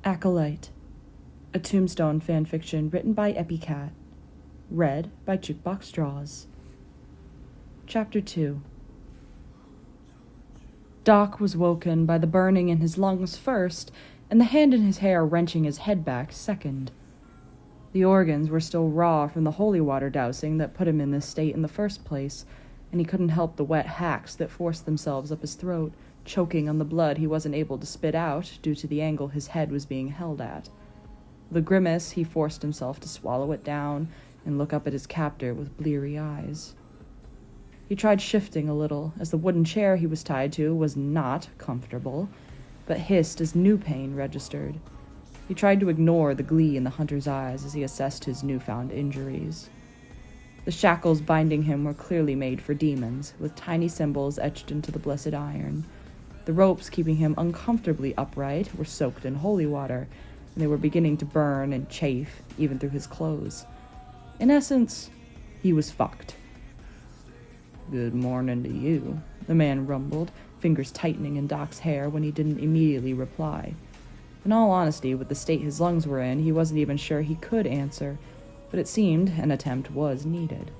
Acolyte, a Tombstone fanfiction written by Epicat, read by Jukebox Draws. Chapter 2. Doc was woken by the burning in his lungs first, and the hand in his hair wrenching his head back second. The organs were still raw from the holy water dousing that put him in this state in the first place, and he couldn't help the wet hacks that forced themselves up his throat, choking on the blood he wasn't able to spit out due to the angle his head was being held at. With a grimace, he forced himself to swallow it down and look up at his captor with bleary eyes. He tried shifting a little, as the wooden chair he was tied to was not comfortable, but hissed as new pain registered. He tried to ignore the glee in the hunter's eyes as he assessed his newfound injuries. The shackles binding him were clearly made for demons, with tiny symbols etched into the blessed iron. The ropes keeping him uncomfortably upright were soaked in holy water, and they were beginning to burn and chafe, even through his clothes. In essence, he was fucked. "Good morning to you," the man rumbled, fingers tightening in Doc's hair when he didn't immediately reply. In all honesty, with the state his lungs were in, he wasn't even sure he could answer, but it seemed an attempt was needed.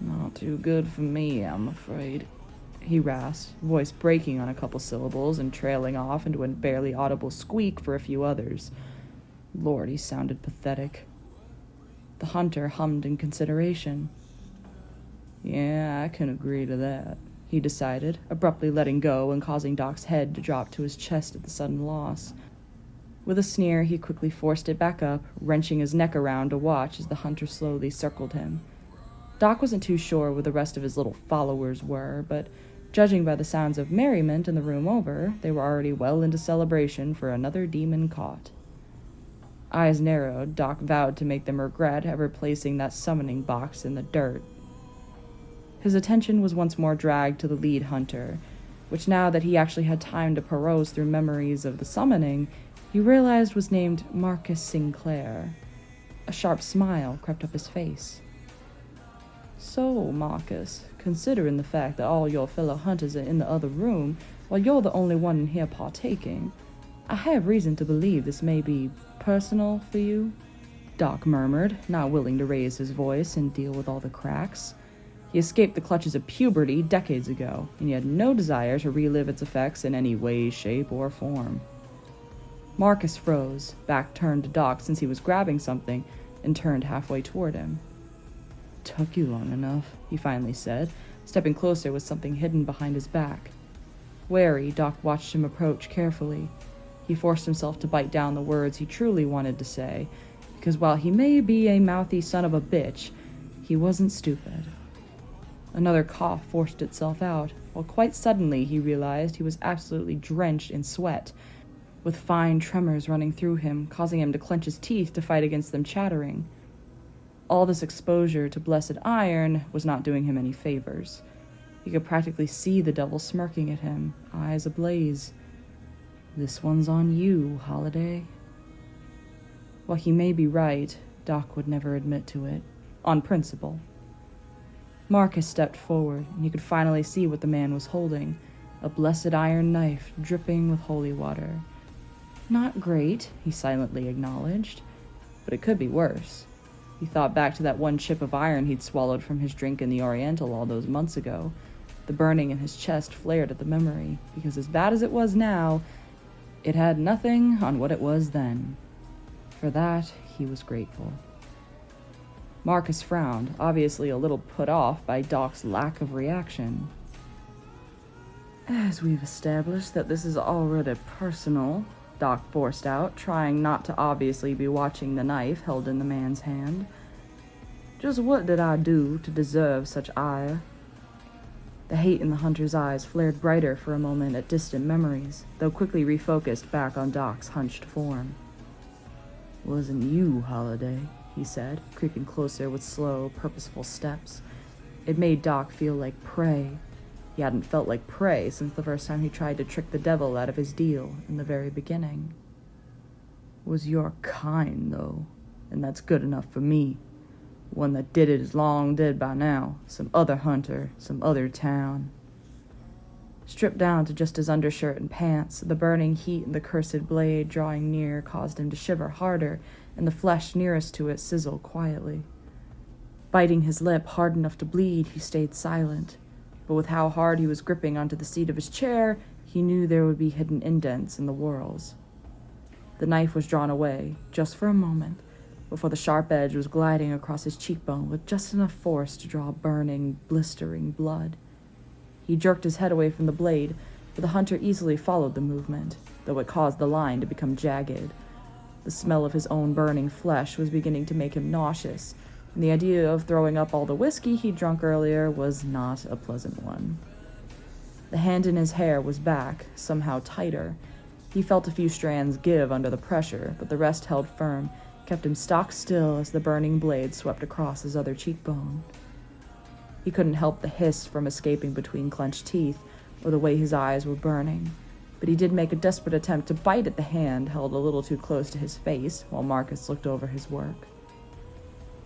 "Not too good for me, I'm afraid," he rasped, voice breaking on a couple syllables and trailing off into a barely audible squeak for a few others. Lord, he sounded pathetic. The hunter hummed in consideration. "Yeah, I can agree to that," he decided, abruptly letting go and causing Doc's head to drop to his chest at the sudden loss. With a sneer, he quickly forced it back up, wrenching his neck around to watch as the hunter slowly circled him. Doc wasn't too sure where the rest of his little followers were, but judging by the sounds of merriment in the room over, they were already well into celebration for another demon caught. Eyes narrowed, Doc vowed to make them regret ever placing that summoning box in the dirt. His attention was once more dragged to the lead hunter, which now that he actually had time to peruse through memories of the summoning, he realized was named Marcus Sinclair. A sharp smile crept up his face. "So, Marcus, considering the fact that all your fellow hunters are in the other room, while you're the only one in here partaking, I have reason to believe this may be personal for you," Doc murmured, not willing to raise his voice and deal with all the cracks. He escaped the clutches of puberty decades ago, and he had no desire to relive its effects in any way, shape, or form. Marcus froze, back turned to Doc since he was grabbing something, and turned halfway toward him. "Took you long enough," he finally said, stepping closer with something hidden behind his back. Wary, Doc watched him approach carefully. He forced himself to bite down the words he truly wanted to say, because while he may be a mouthy son of a bitch, he wasn't stupid. Another cough forced itself out, while quite suddenly he realized he was absolutely drenched in sweat, with fine tremors running through him, causing him to clench his teeth to fight against them chattering. All this exposure to blessed iron was not doing him any favors. He could practically see the devil smirking at him, eyes ablaze. "This one's on you, Holiday." While he may be right, Doc would never admit to it, on principle. Marcus stepped forward, and he could finally see what the man was holding, a blessed iron knife dripping with holy water. Not great, he silently acknowledged, but it could be worse. He thought back to that one chip of iron he'd swallowed from his drink in the Oriental all those months ago. The burning in his chest flared at the memory, because as bad as it was now, it had nothing on what it was then. For that, he was grateful. Marcus frowned, obviously a little put off by Doc's lack of reaction. "As we've established that this is already personal," Doc forced out, trying not to obviously be watching the knife held in the man's hand. "Just what did I do to deserve such ire?" The hate in the hunter's eyes flared brighter for a moment at distant memories, though quickly refocused back on Doc's hunched form. "Wasn't you, Holiday," he said, creeping closer with slow, purposeful steps. It made Doc feel like prey. He hadn't felt like prey since the first time he tried to trick the devil out of his deal in the very beginning. "Was your kind, though, and that's good enough for me. One that did it is long dead by now. Some other hunter, some other town." Stripped down to just his undershirt and pants, the burning heat and the cursed blade drawing near caused him to shiver harder, and the flesh nearest to it sizzle quietly. Biting his lip hard enough to bleed, he stayed silent. But with how hard he was gripping onto the seat of his chair, he knew there would be hidden indents in the whorls. The knife was drawn away, just for a moment, before the sharp edge was gliding across his cheekbone with just enough force to draw burning, blistering blood. He jerked his head away from the blade, but the hunter easily followed the movement, though it caused the line to become jagged. The smell of his own burning flesh was beginning to make him nauseous, and the idea of throwing up all the whiskey he'd drunk earlier was not a pleasant one. The hand in his hair was back, somehow tighter. He felt a few strands give under the pressure, but the rest held firm, kept him stock still as the burning blade swept across his other cheekbone. He couldn't help the hiss from escaping between clenched teeth, or the way his eyes were burning, but he did make a desperate attempt to bite at the hand held a little too close to his face while Marcus looked over his work.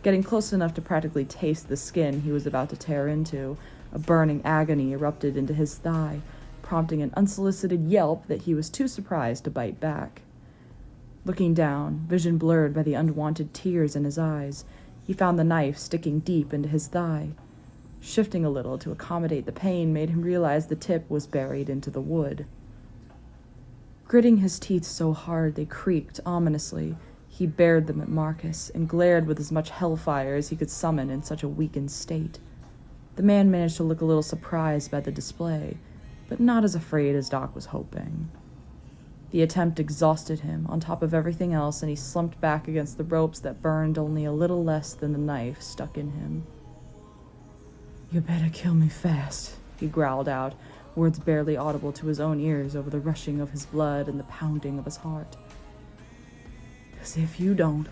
Getting close enough to practically taste the skin he was about to tear into, a burning agony erupted into his thigh, prompting an unsolicited yelp that he was too surprised to bite back. Looking down, vision blurred by the unwanted tears in his eyes, he found the knife sticking deep into his thigh. Shifting a little to accommodate the pain made him realize the tip was buried into the wood. Gritting his teeth so hard they creaked ominously, he bared them at Marcus and glared with as much hellfire as he could summon in such a weakened state. The man managed to look a little surprised by the display, but not as afraid as Doc was hoping. The attempt exhausted him on top of everything else, and he slumped back against the ropes that burned only a little less than the knife stuck in him. "You better kill me fast," he growled out, words barely audible to his own ears over the rushing of his blood and the pounding of his heart. "'Cause if you don't,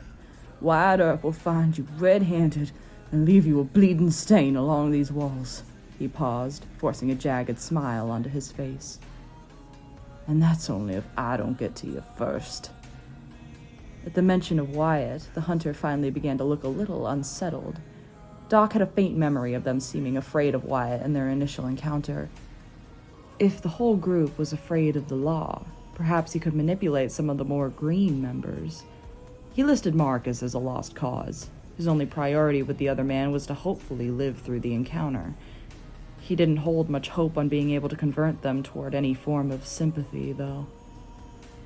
Wyatt Earp will find you red-handed and leave you a bleeding stain along these walls." He paused, forcing a jagged smile onto his face. "And that's only if I don't get to you first." At the mention of Wyatt, the hunter finally began to look a little unsettled. Doc had a faint memory of them seeming afraid of Wyatt in their initial encounter. If the whole group was afraid of the law, perhaps he could manipulate some of the more green members. He listed Marcus as a lost cause. His only priority with the other man was to hopefully live through the encounter. He didn't hold much hope on being able to convert them toward any form of sympathy, though.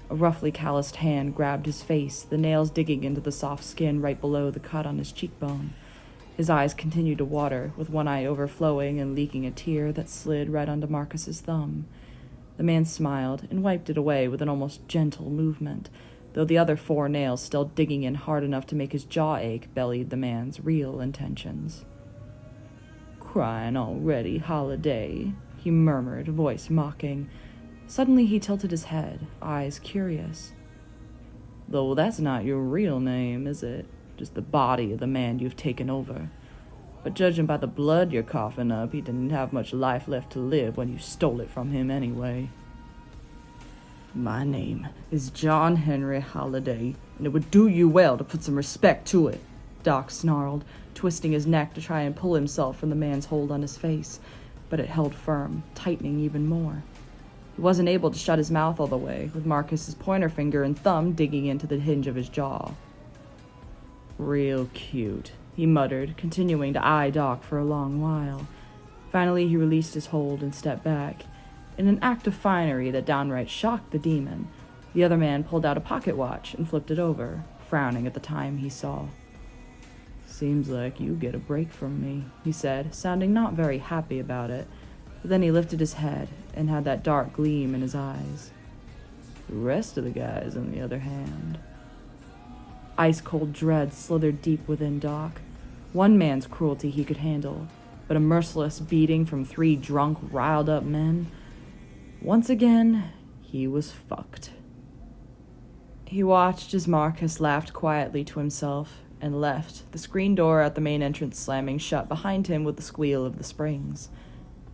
A roughly calloused hand grabbed his face, the nails digging into the soft skin right below the cut on his cheekbone. His eyes continued to water, with one eye overflowing and leaking a tear that slid right onto Marcus's thumb. The man smiled and wiped it away with an almost gentle movement, though the other 4 nails still digging in hard enough to make his jaw ache bellied the man's real intentions. "Crying already, Holiday?" he murmured, voice mocking. Suddenly he tilted his head, eyes curious. "Though that's not your real name, is it? Just the body of the man you've taken over. But judging by the blood you're coughing up, he didn't have much life left to live when you stole it from him anyway." "My name is John Henry Holiday, and it would do you well to put some respect to it," Doc snarled, twisting his neck to try and pull himself from the man's hold on his face, but it held firm, tightening even more. He wasn't able to shut his mouth all the way, with Marcus's pointer finger and thumb digging into the hinge of his jaw. "Real cute," he muttered, continuing to eye Doc for a long while. Finally, he released his hold and stepped back. In an act of finery that downright shocked the demon, the other man pulled out a pocket watch and flipped it over, frowning at the time he saw. "Seems like you get a break from me," he said, sounding not very happy about it. But then he lifted his head and had that dark gleam in his eyes. "The rest of the guys, on the other hand..." Ice-cold dread slithered deep within Doc. One man's cruelty he could handle, but a merciless beating from 3 drunk, riled-up men? Once again, he was fucked. He watched as Marcus laughed quietly to himself and left, the screen door at the main entrance slamming shut behind him with the squeal of the springs.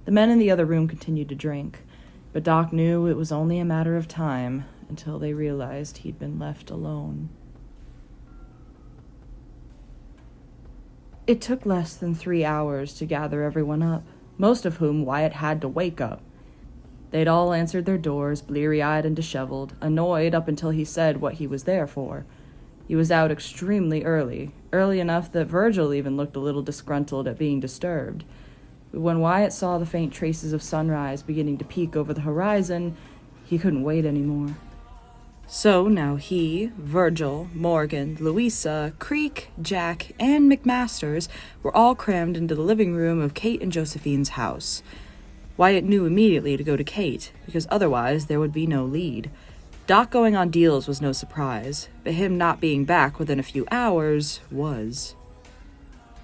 The men in the other room continued to drink, but Doc knew it was only a matter of time until they realized he'd been left alone. It took less than 3 hours to gather everyone up, most of whom Wyatt had to wake up. They'd all answered their doors, bleary-eyed and disheveled, annoyed up until he said what he was there for. He was out extremely early enough that Virgil even looked a little disgruntled at being disturbed. But when Wyatt saw the faint traces of sunrise beginning to peek over the horizon, he couldn't wait anymore. So now he, Virgil, Morgan, Louisa, Creek, Jack, and McMasters were all crammed into the living room of Kate and Josephine's house. Wyatt knew immediately to go to Kate, because otherwise there would be no lead. Doc going on deals was no surprise, but him not being back within a few hours was.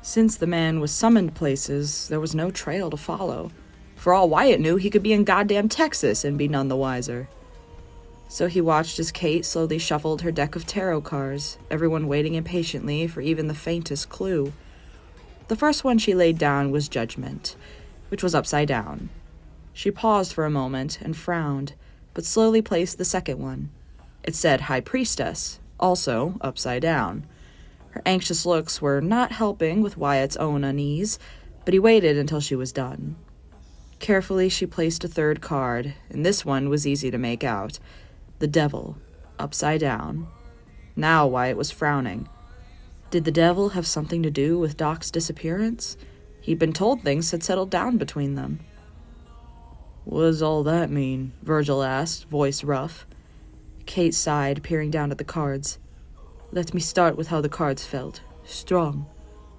Since the man was summoned places, there was no trail to follow. For all Wyatt knew, he could be in goddamn Texas and be none the wiser. So he watched as Kate slowly shuffled her deck of tarot cards, everyone waiting impatiently for even the faintest clue. The first one she laid down was Judgment, which was upside down. She paused for a moment and frowned, but slowly placed the second one. It said High Priestess, also upside down. Her anxious looks were not helping with Wyatt's own unease, but he waited until she was done. Carefully she placed a third card, and this one was easy to make out. The Devil, upside down. Now Wyatt was frowning. Did the devil have something to do with Doc's disappearance? He'd been told things had settled down between them. "What does all that mean?" Virgil asked, voice rough. Kate sighed, peering down at the cards. "Let me start with how the cards felt. Strong.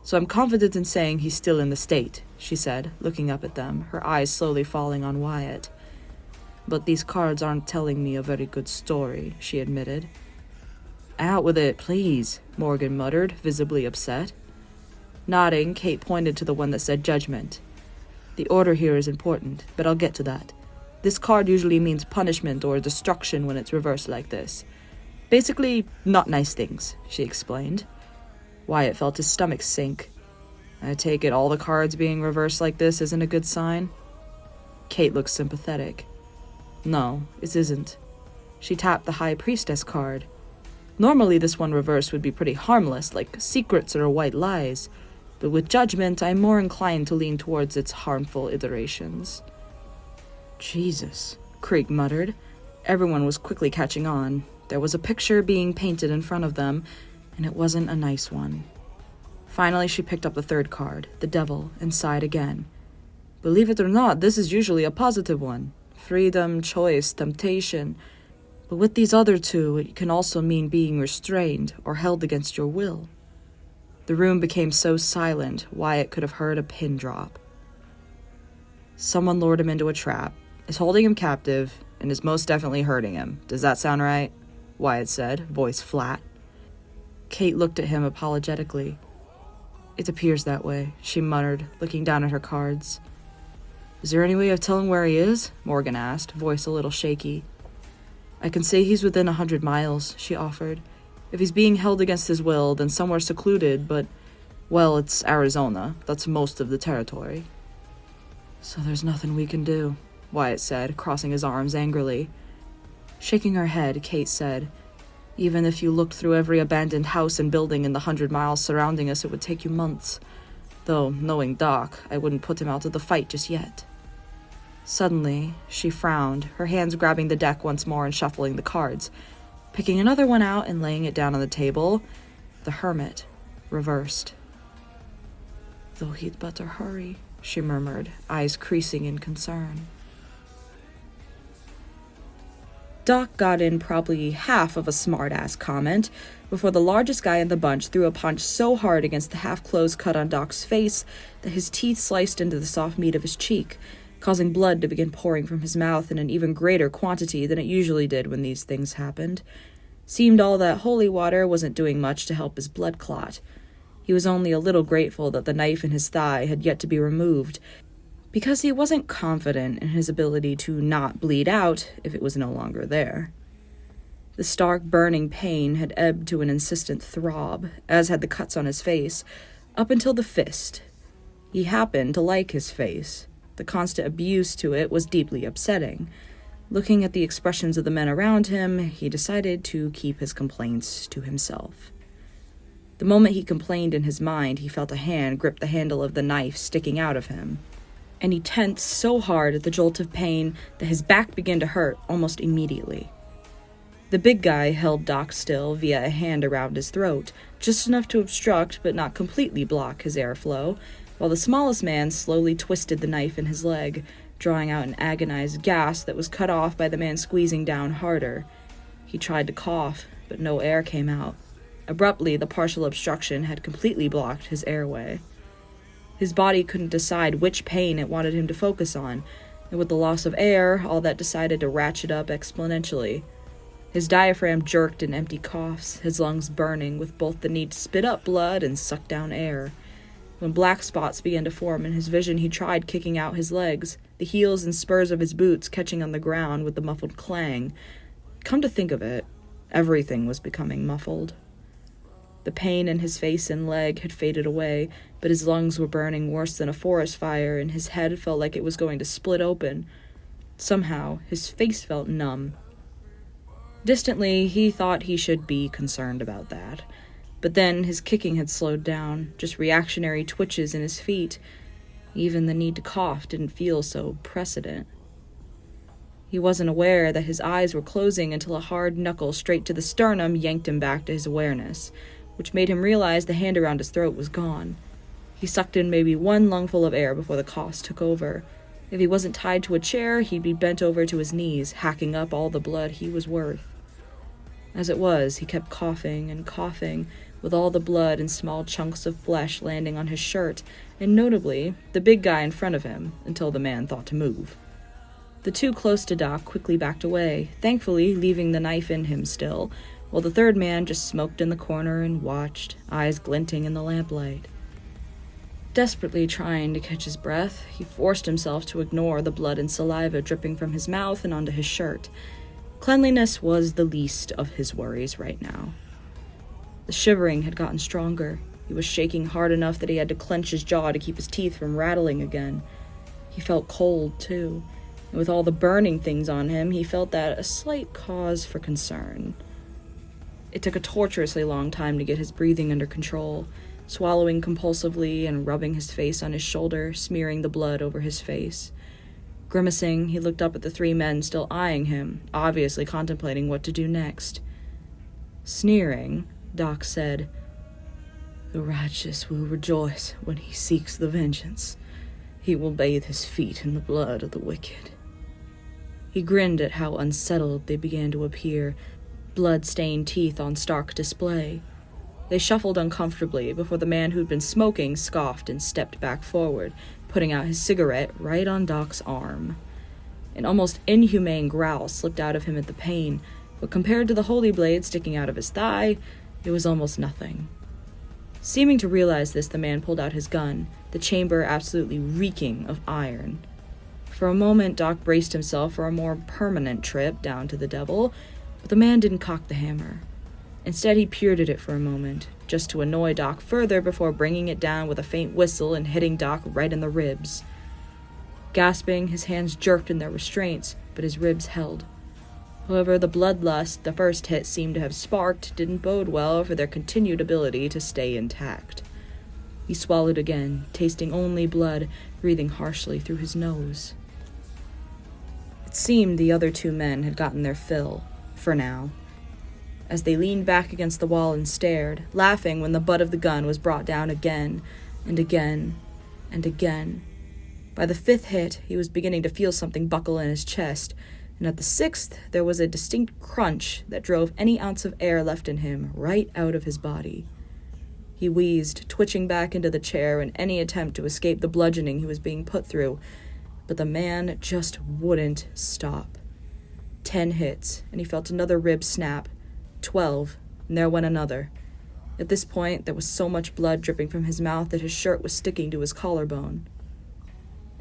So I'm confident in saying he's still in the state," she said, looking up at them, her eyes slowly falling on Wyatt. "But these cards aren't telling me a very good story," she admitted. "Out with it, please," Morgan muttered, visibly upset. Nodding, Kate pointed to the one that said Judgment. "The order here is important, but I'll get to that. This card usually means punishment or destruction when it's reversed like this. Basically, not nice things," she explained. Wyatt felt his stomach sink. "I take it all the cards being reversed like this isn't a good sign?" Kate looked sympathetic. "No, it isn't." She tapped the High Priestess card. "Normally this one reversed would be pretty harmless, like secrets or white lies. But with Judgment, I'm more inclined to lean towards its harmful iterations." "Jesus," Creek muttered. Everyone was quickly catching on. There was a picture being painted in front of them, and it wasn't a nice one. Finally, she picked up the third card, the Devil, and sighed again. "Believe it or not, this is usually a positive one. Freedom, choice, temptation. But with these other two, it can also mean being restrained or held against your will." The room became so silent, Wyatt could have heard a pin drop. "Someone lured him into a trap, is holding him captive, and is most definitely hurting him. Does that sound right?" Wyatt said, voice flat. Kate looked at him apologetically. "It appears that way," she muttered, looking down at her cards. "Is there any way of telling where he is?" Morgan asked, voice a little shaky. "I can say he's within 100 miles, she offered. "If he's being held against his will, then somewhere secluded, but, well, it's Arizona. That's most of the territory." "So there's nothing we can do," Wyatt said, crossing his arms angrily. Shaking her head, Kate said, "Even if you looked through every abandoned house and building in the 100 miles surrounding us, it would take you months. Though, knowing Doc, I wouldn't put him out of the fight just yet." Suddenly, she frowned, her hands grabbing the deck once more and shuffling the cards. Picking another one out and laying it down on the table, the Hermit, reversed. "Though he'd better hurry," she murmured, eyes creasing in concern. Doc got in probably half of a smart-ass comment before the largest guy in the bunch threw a punch so hard against the half-closed cut on Doc's face that his teeth sliced into the soft meat of his cheek, causing blood to begin pouring from his mouth in an even greater quantity than it usually did when these things happened. Seemed all that holy water wasn't doing much to help his blood clot. He was only a little grateful that the knife in his thigh had yet to be removed, because he wasn't confident in his ability to not bleed out if it was no longer there. The stark, burning pain had ebbed to an insistent throb, as had the cuts on his face, up until the fist. He happened to like his face. The constant abuse to it was deeply upsetting. Looking at the expressions of the men around him, he decided to keep his complaints to himself. The moment he complained in his mind, he felt a hand grip the handle of the knife sticking out of him. and he tensed so hard at the jolt of pain that his back began to hurt almost immediately. The big guy held Doc still via a hand around his throat, just enough to obstruct but not completely block his airflow, while the smallest man slowly twisted the knife in his leg, drawing out an agonized gasp that was cut off by the man squeezing down harder. He tried to cough, but no air came out. Abruptly, the partial obstruction had completely blocked his airway. His body couldn't decide which pain it wanted him to focus on, and with the loss of air, all that decided to ratchet up exponentially. His diaphragm jerked in empty coughs, his lungs burning with both the need to spit up blood and suck down air. When black spots began to form in his vision, he tried kicking out his legs, the heels and spurs of his boots catching on the ground with the muffled clang. Come to think of it, everything was becoming muffled. The pain in his face and leg had faded away, but his lungs were burning worse than a forest fire, and his head felt like it was going to split open. Somehow, his face felt numb. Distantly, he thought he should be concerned about that. But then his kicking had slowed down, just reactionary twitches in his feet. Even the need to cough didn't feel so prescient. He wasn't aware that his eyes were closing until a hard knuckle straight to the sternum yanked him back to his awareness, which made him realize the hand around his throat was gone. He sucked in maybe one lungful of air before the coughs took over. If he wasn't tied to a chair, he'd be bent over to his knees, hacking up all the blood he was worth. As it was, he kept coughing and coughing, with all the blood and small chunks of flesh landing on his shirt, and notably, the big guy in front of him, until the man thought to move. The two close to Doc quickly backed away, thankfully leaving the knife in him still, while the third man just smoked in the corner and watched, eyes glinting in the lamplight. Desperately trying to catch his breath, he forced himself to ignore the blood and saliva dripping from his mouth and onto his shirt. Cleanliness was the least of his worries right now. The shivering had gotten stronger. He was shaking hard enough that he had to clench his jaw to keep his teeth from rattling again. He felt cold, too, and with all the burning things on him, he felt that a slight cause for concern. It took a torturously long time to get his breathing under control, swallowing compulsively and rubbing his face on his shoulder, smearing the blood over his face. Grimacing, he looked up at the three men still eyeing him, obviously contemplating what to do next. Sneering, Doc said, "The righteous will rejoice when he seeks the vengeance. He will bathe his feet in the blood of the wicked." He grinned at how unsettled they began to appear, blood-stained teeth on stark display. They shuffled uncomfortably before the man who'd been smoking scoffed and stepped back forward, putting out his cigarette right on Doc's arm. An almost inhumane growl slipped out of him at the pain, but compared to the holy blade sticking out of his thigh, it was almost nothing. Seeming to realize this, the man pulled out his gun, the chamber absolutely reeking of iron. For a moment, Doc braced himself for a more permanent trip down to the devil, but the man didn't cock the hammer. Instead, he peered at it for a moment, just to annoy Doc further before bringing it down with a faint whistle and hitting Doc right in the ribs. Gasping, his hands jerked in their restraints, but his ribs held. However, the bloodlust the first hit seemed to have sparked didn't bode well for their continued ability to stay intact. He swallowed again, tasting only blood, breathing harshly through his nose. It seemed the other two men had gotten their fill, for now. As they leaned back against the wall and stared, laughing when the butt of the gun was brought down again, and again, and again. By the fifth hit, he was beginning to feel something buckle in his chest, and at the sixth, there was a distinct crunch that drove any ounce of air left in him right out of his body. He wheezed, twitching back into the chair in any attempt to escape the bludgeoning he was being put through, but the man just wouldn't stop. 10 hits, and he felt another rib snap. 12, and there went another. At this point, there was so much blood dripping from his mouth that his shirt was sticking to his collarbone.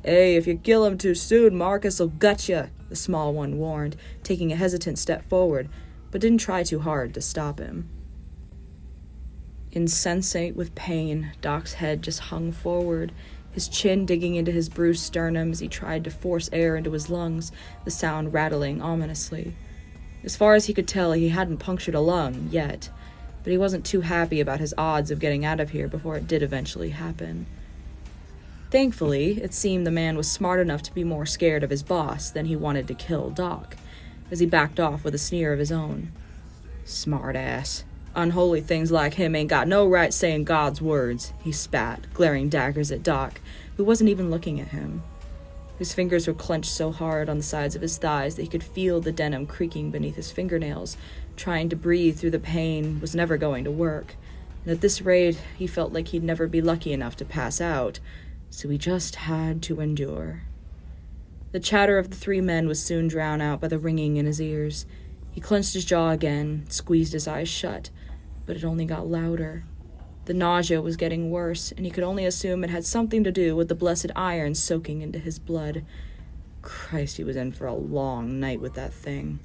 "Hey, if you kill him too soon, Marcus'll gut ya," the small one warned, taking a hesitant step forward, but didn't try too hard to stop him. Insensate with pain, Doc's head just hung forward, his chin digging into his bruised sternum as he tried to force air into his lungs, the sound rattling ominously. As far as he could tell, he hadn't punctured a lung yet, but he wasn't too happy about his odds of getting out of here before it did eventually happen. Thankfully, it seemed the man was smart enough to be more scared of his boss than he wanted to kill Doc, as he backed off with a sneer of his own. "Smart ass. Unholy things like him ain't got no right saying God's words," he spat, glaring daggers at Doc, who wasn't even looking at him. His fingers were clenched so hard on the sides of his thighs that he could feel the denim creaking beneath his fingernails. Trying to breathe through the pain was never going to work, and at this rate he felt like he'd never be lucky enough to pass out, so he just had to endure. The chatter of the three men was soon drowned out by the ringing in his ears. He clenched his jaw again, squeezed his eyes shut, but it only got louder. The nausea was getting worse, and he could only assume it had something to do with the blessed iron soaking into his blood. Christ, he was in for a long night with that thing.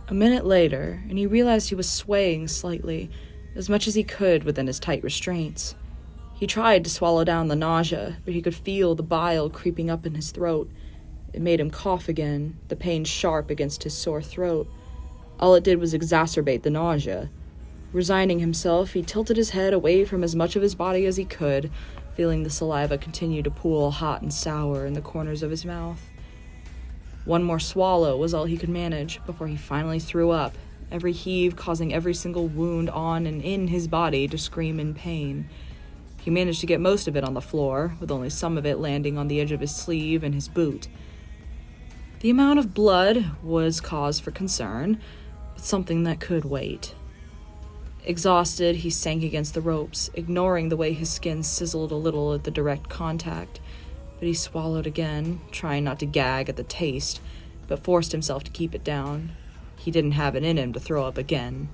A minute later, and he realized he was swaying slightly, as much as he could within his tight restraints. He tried to swallow down the nausea, but he could feel the bile creeping up in his throat. It made him cough again, the pain sharp against his sore throat. All it did was exacerbate the nausea. Resigning himself, he tilted his head away from as much of his body as he could, feeling the saliva continue to pool hot and sour in the corners of his mouth. One more swallow was all he could manage before he finally threw up, every heave causing every single wound on and in his body to scream in pain. He managed to get most of it on the floor, with only some of it landing on the edge of his sleeve and his boot. The amount of blood was cause for concern, but something that could wait. Exhausted, he sank against the ropes, ignoring the way his skin sizzled a little at the direct contact. But he swallowed again, trying not to gag at the taste, but forced himself to keep it down. He didn't have it in him to throw up again.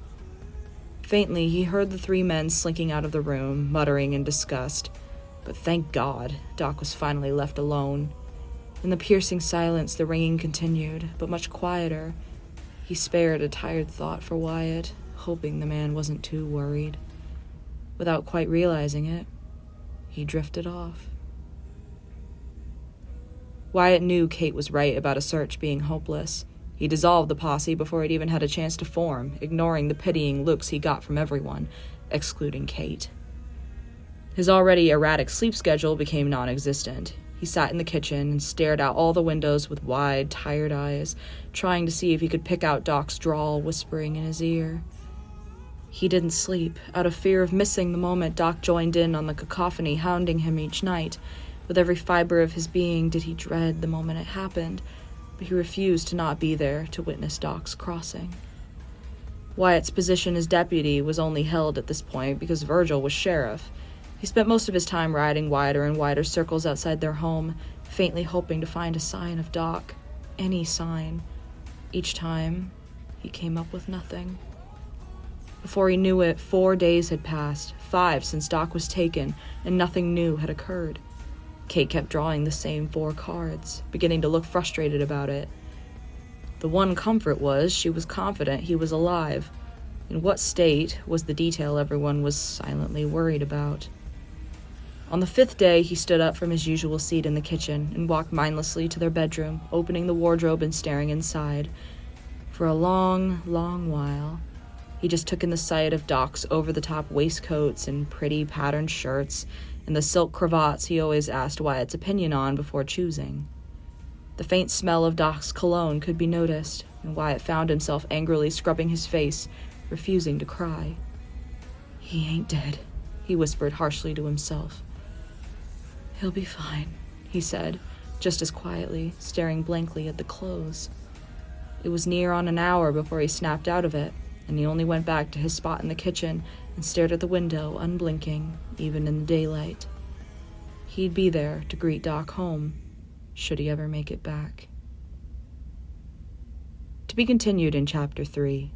Faintly, he heard the three men slinking out of the room, muttering in disgust. But thank God, Doc was finally left alone. In the piercing silence, the ringing continued, but much quieter. He spared a tired thought for Wyatt, hoping the man wasn't too worried. Without quite realizing it, he drifted off. Wyatt knew Kate was right about a search being hopeless. He dissolved the posse before it even had a chance to form, ignoring the pitying looks he got from everyone, excluding Kate. His already erratic sleep schedule became non-existent. He sat in the kitchen and stared out all the windows with wide, tired eyes, trying to see if he could pick out Doc's drawl whispering in his ear. He didn't sleep, out of fear of missing the moment Doc joined in on the cacophony hounding him each night. With every fiber of his being did he dread the moment it happened, but he refused to not be there to witness Doc's crossing. Wyatt's position as deputy was only held at this point because Virgil was sheriff. He spent most of his time riding wider and wider circles outside their home, faintly hoping to find a sign of Doc. Any sign. Each time, he came up with nothing. Before he knew it, 4 days had passed, 5 since Doc was taken, and nothing new had occurred. Kate kept drawing the same 4 cards, beginning to look frustrated about it. The one comfort was she was confident he was alive. In what state was the detail everyone was silently worried about. On the 5th day, he stood up from his usual seat in the kitchen and walked mindlessly to their bedroom, opening the wardrobe and staring inside. For a long, long while, he just took in the sight of Doc's over-the-top waistcoats and pretty patterned shirts and the silk cravats he always asked Wyatt's opinion on before choosing. The faint smell of Doc's cologne could be noticed, and Wyatt found himself angrily scrubbing his face, refusing to cry. "He ain't dead," he whispered harshly to himself. "He'll be fine," he said, just as quietly, staring blankly at the clothes. It was near on an hour before he snapped out of it, and he only went back to his spot in the kitchen and stared at the window, unblinking, even in the daylight. He'd be there to greet Doc home, should he ever make it back. To be continued in Chapter 3.